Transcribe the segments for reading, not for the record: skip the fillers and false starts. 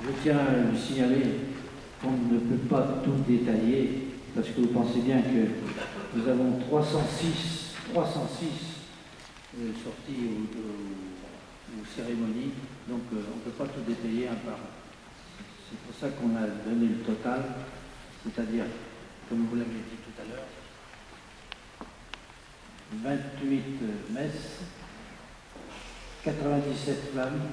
Je tiens à vous signaler qu'on ne peut pas tout détailler, parce que vous pensez bien que nous avons 306 sorties ou cérémonies, donc on ne peut pas tout détailler un par un. C'est pour ça qu'on a donné le total, c'est-à-dire, comme vous l'avez dit tout à l'heure, 28 messes, 97 flammes,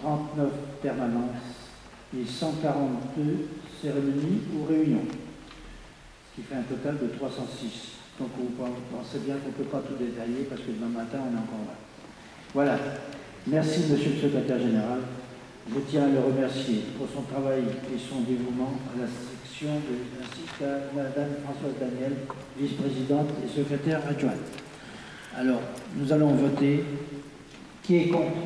39 permanences et 142 cérémonies ou réunions, ce qui fait un total de 306. Donc vous pensez bien qu'on ne peut pas tout détailler parce que demain matin on est encore là. Voilà. Merci Monsieur le Secrétaire Général. Je tiens à le remercier pour son travail et son dévouement à la section ainsi qu'à Madame Françoise Daniel, vice-présidente et secrétaire adjointe. Alors, nous allons voter. Qui est contre?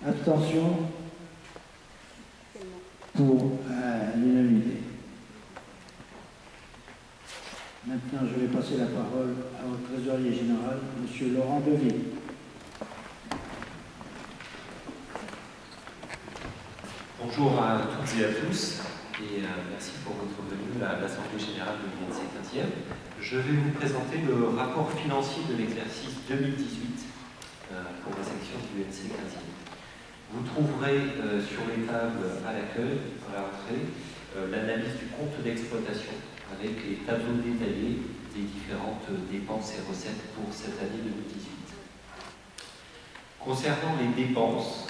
Abstention? Pour l'unanimité. Maintenant, je vais passer la parole à votre trésorier général, M. Laurent Deville. Bonjour à toutes et à tous, et merci pour votre venue à l'Assemblée Générale de l'UNC 15e. Je vais vous présenter le rapport financier de l'exercice 2018 pour la section de l'UNC 15e. Vous trouverez sur les tables à l'accueil, à la rentrée, l'analyse du compte d'exploitation avec les tableaux détaillés des différentes dépenses et recettes pour cette année 2018. Concernant les dépenses,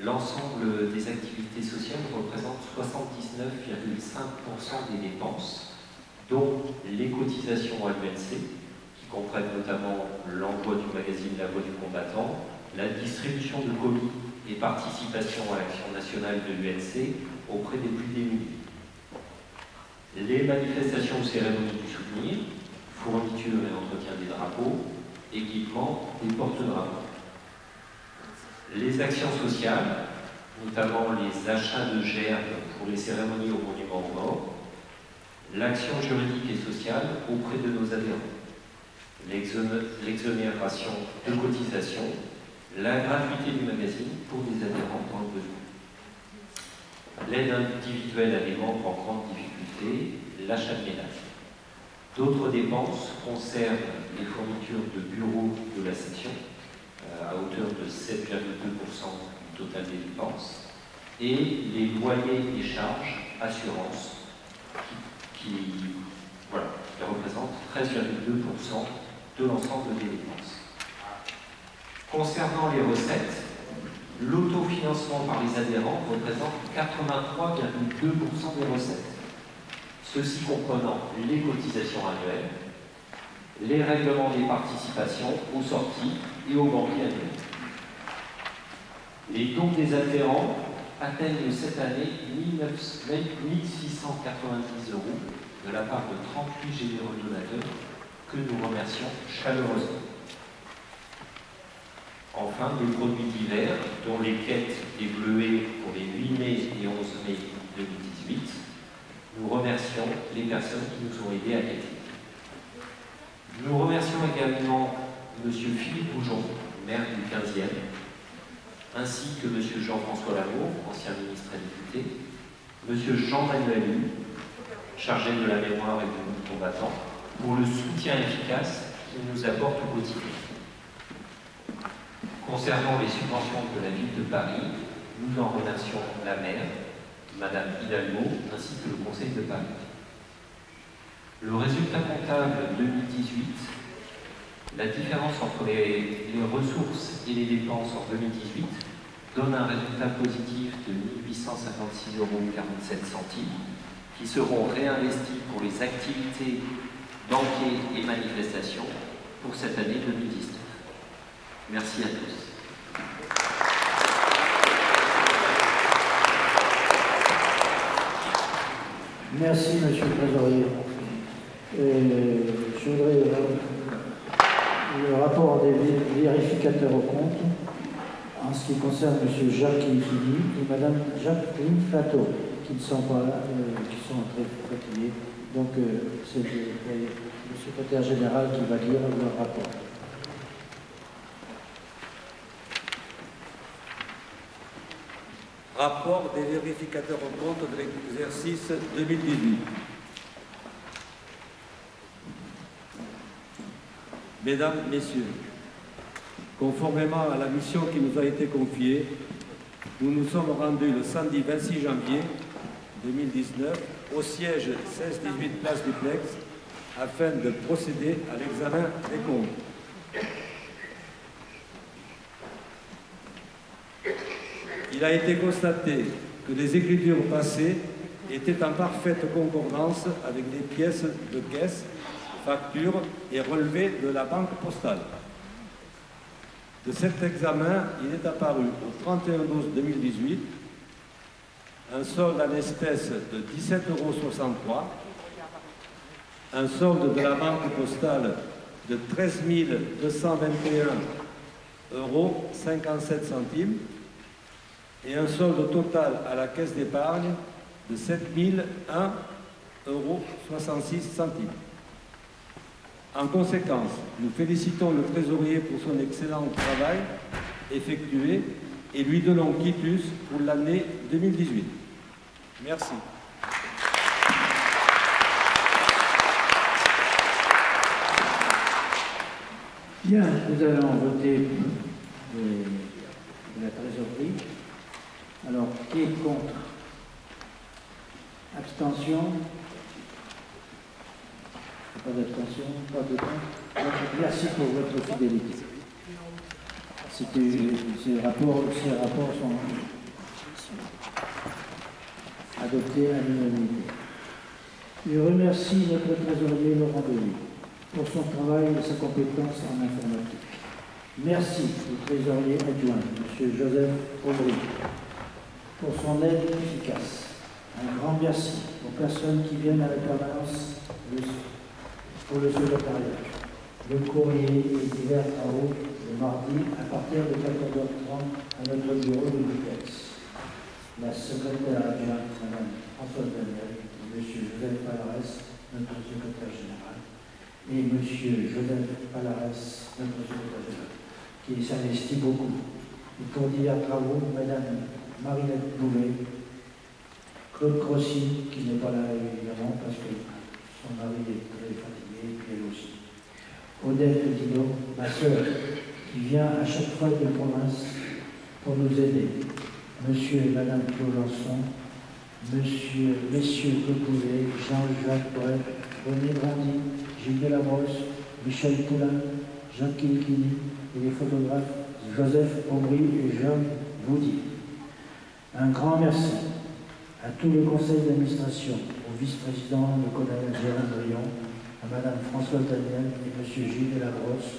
l'ensemble des activités sociales représente 79,5% des dépenses, dont les cotisations à l'UNC, qui comprennent notamment l'envoi du magazine La Voix du combattant, la distribution de commis et participation à l'action nationale de l'UNC auprès des plus démunis. Les manifestations ou cérémonies du souvenir, fourniture et entretien des drapeaux, équipement des porte-drapeaux. Les actions sociales, notamment les achats de gerbes pour les cérémonies au monument aux morts, l'action juridique et sociale auprès de nos adhérents, l'exonération de cotisations, la gratuité du magazine pour des adhérents dans le besoin, l'aide individuelle à des membres en grande difficulté, l'achat de ménage. D'autres dépenses concernent les fournitures de bureaux de la section, à hauteur de 7,2% du total des dépenses, et les loyers et charges assurances qui représentent 13,2% de l'ensemble des dépenses. Concernant les recettes, l'autofinancement par les adhérents représente 83,2% des recettes, ceci comprenant les cotisations annuelles, les règlements des participations aux sorties et aux banquiers annuels. Les dons des adhérents atteignent cette année 1 690 € de la part de 38 généreux donateurs que nous remercions chaleureusement. Enfin, les produits divers, dont les quêtes des Bleuets pour les 8 mai et 11 mai 2018, nous remercions les personnes qui nous ont aidés à quêter. Nous remercions également M. Philippe Boujon, maire du 15e, ainsi que M. Jean-François Lamour, ancien ministre et député, M. Jean-Manuel Hu, chargé de la mémoire et du monde combattant, pour le soutien efficace qu'il nous apporte au quotidien. Concernant les subventions de la ville de Paris, nous en remercions la maire, Madame Hidalgo, ainsi que le Conseil de Paris. Le résultat comptable 2018, la différence entre les ressources et les dépenses en 2018 donne un résultat positif de 1 856,47 € qui seront réinvestis pour les activités banquets et manifestations pour cette année 2019. Merci à tous. Merci, Monsieur le Trésorier. Je voudrais le rapport des vérificateurs au compte en ce qui concerne M. Jacqueline Fili et Mme Jacqueline Flateau, qui ne sont pas là, qui sont très fatigués. Donc, c'est le secrétaire général qui va lire leur rapport. Rapport des vérificateurs aux comptes de l'exercice 2018. Mesdames, Messieurs, conformément à la mission qui nous a été confiée, nous nous sommes rendus le samedi 26 janvier 2019 au siège 16-18 place Duplex afin de procéder à l'examen des comptes. Il a été constaté que les écritures passées étaient en parfaite concordance avec les pièces de caisse, factures et relevés de la banque postale. De cet examen, il est apparu au 31/12/2018 un solde en espèces de 17,63 €, un solde de la banque postale de 13 221,57 € et un solde total à la caisse d'épargne de 7 001,66 €. En conséquence, nous félicitons le trésorier pour son excellent travail effectué et lui donnons quitus pour l'année 2018. Merci. Bien, nous allons voter de la trésorerie. Alors, qui est contre? Abstention? Pas d'abstention, pas de contre. Merci pour votre fidélité. Ces rapports sont adoptés à l'unanimité. Je remercie notre trésorier Laurent Delis pour son travail et sa compétence en informatique. Merci au trésorier adjoint, M. Joseph Aubry, pour son aide efficace. Un grand merci aux personnes qui viennent à la permanence pour le secrétariat. Le courrier et divers travaux le mardi à partir de 14h30 à notre bureau de Duplex. La secrétaire adjointe, Mme Françoise Daniel, et M. Joseph Palares, notre secrétaire général, et M. Joseph Palares, notre secrétaire général, qui s'investit beaucoup. Et pour divers travaux, Mme Marinette Bouvet, Claude Crossi, qui n'est pas là évidemment parce que son mari est très fatigué, puis elle aussi. Odette Dino, ma sœur, qui vient à chaque fois de province pour nous aider. Monsieur et Madame Claude-Lançon, messieurs Claude Bouvet, Jean-Jacques Brel, René Brandy, Gilles Delabrosse, Michel Poulain, Jean Kilikini et les photographes Joseph Aubry et Jean Boudy. Un grand merci à tout le conseil d'administration, au vice-président, le colonel Jérôme Brion, à Madame Françoise Daniel et Monsieur Gilles Delabrosse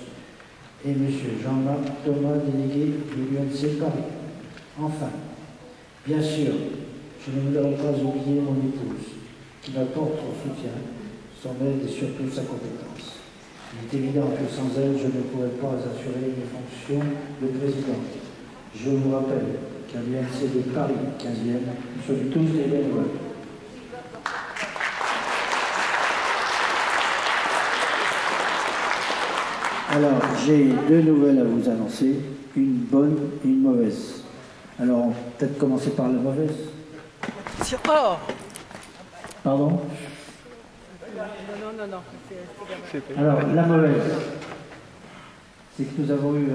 et Monsieur Jean-Marc Thomas, délégué de l'UNC Paris. Enfin, bien sûr, je ne voudrais pas oublier mon épouse, qui m'apporte son soutien, son aide et surtout sa compétence. Il est évident que sans elle, je ne pourrais pas assurer mes fonctions de président. Je vous rappelle qu'à l'UNC de Paris 15e, nous sommes tous des bénévoles. Alors, j'ai deux nouvelles à vous annoncer, une bonne et une mauvaise. Alors, on va peut-être commencer par la mauvaise. Pardon? Non. Alors, la mauvaise, c'est que nous avons eu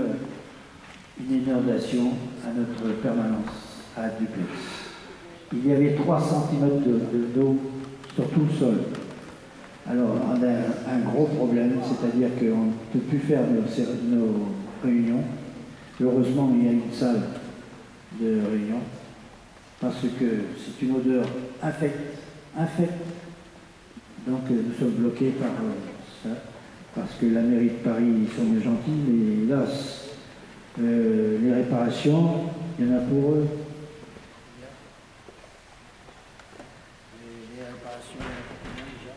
une inondation à notre permanence à Duplex. Il y avait 3 cm d'eau sur tout le sol. Alors, on a un gros problème, c'est-à-dire qu'on ne peut plus faire nos réunions. Heureusement, il y a une salle de réunion, parce que c'est une odeur infecte. Donc, nous sommes bloqués par ça, parce que la mairie de Paris, ils sont bien gentils, mais hélas, les réparations, il y en a pour eux. Les réparations, il y en a combien déjà?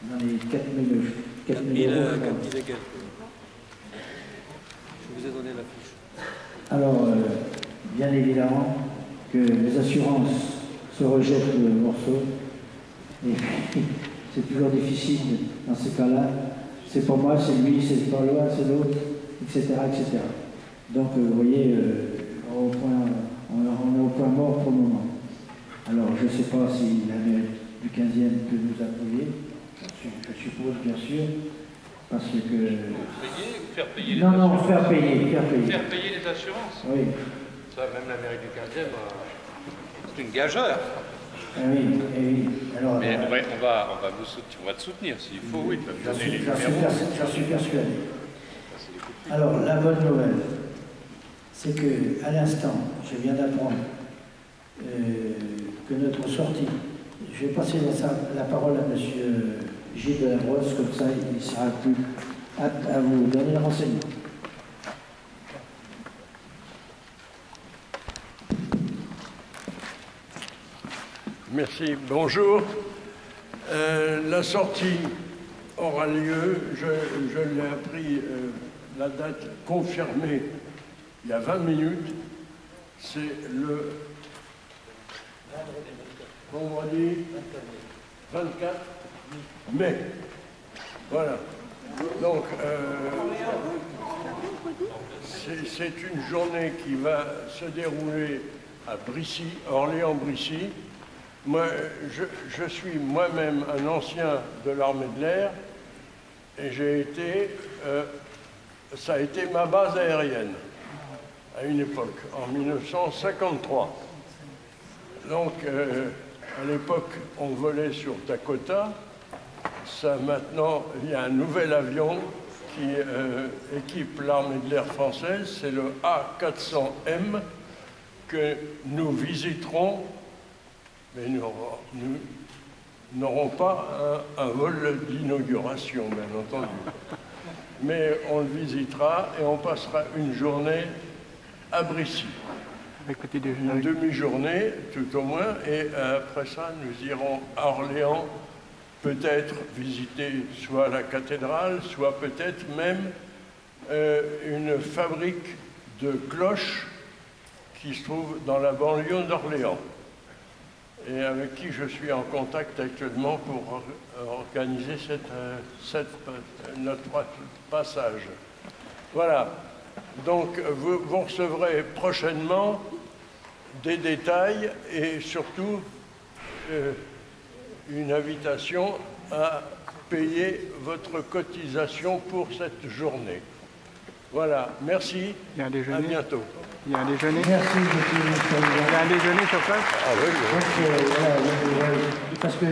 Dans les 4 000 euros. 4 000 et quelques. Je vous ai donné la fiche. Alors, bien évidemment que les assurances se rejettent le morceau. Et puis, c'est toujours difficile dans ces cas-là. C'est pour moi, c'est lui, c'est pas loin, c'est l'autre, etc., etc. Donc, vous voyez, on on est au point mort pour le moment. Alors, je ne sais pas si la mairie du 15e peut nous appuyer, je suppose bien sûr, parce que... Payer ou faire payer les non, assurances? non, faire payer. Faire payer les assurances? Oui. Ça, même la mairie du 15e, c'est une gageure. Ah oui, eh oui. Alors, Mais on va te soutenir s'il faut, oui, tu vas me donner les numéros. J'en suis persuadé. Alors, la bonne nouvelle, c'est que à l'instant, je viens d'apprendre que notre sortie, je vais passer la parole à M. Gilles de la Brosse, comme ça il sera plus apte à vous donner le renseignement. Merci, bonjour. La sortie aura lieu, je l'ai appris, la date confirmée il y a 20 minutes, c'est le vendredi 24 mai. Voilà. Donc, c'est une journée qui va se dérouler à Brissy, Orléans-Brissy. Moi, je suis moi-même un ancien de l'armée de l'air et j'ai été, ça a été ma base aérienne à une époque, en 1953. Donc, à l'époque, on volait sur Dakota. Ça, maintenant, il y a un nouvel avion qui équipe l'armée de l'air française, c'est le A400M que nous visiterons. Mais nous n'aurons pas un vol d'inauguration, bien entendu. Mais on le visitera et on passera une journée à Brissy. Une demi-journée, tout au moins, et après ça, nous irons à Orléans, peut-être visiter soit la cathédrale, soit peut-être même une fabrique de cloches qui se trouve dans la banlieue d'Orléans, et avec qui je suis en contact actuellement pour organiser notre passage. Voilà. Donc, vous recevrez prochainement des détails et surtout une invitation à payer votre cotisation pour cette journée. Voilà. Merci. À bientôt. Il y a un déjeuner. Merci, monsieur. Il y a un déjeuner sur place. Ah oui, oui. Donc, voilà, parce que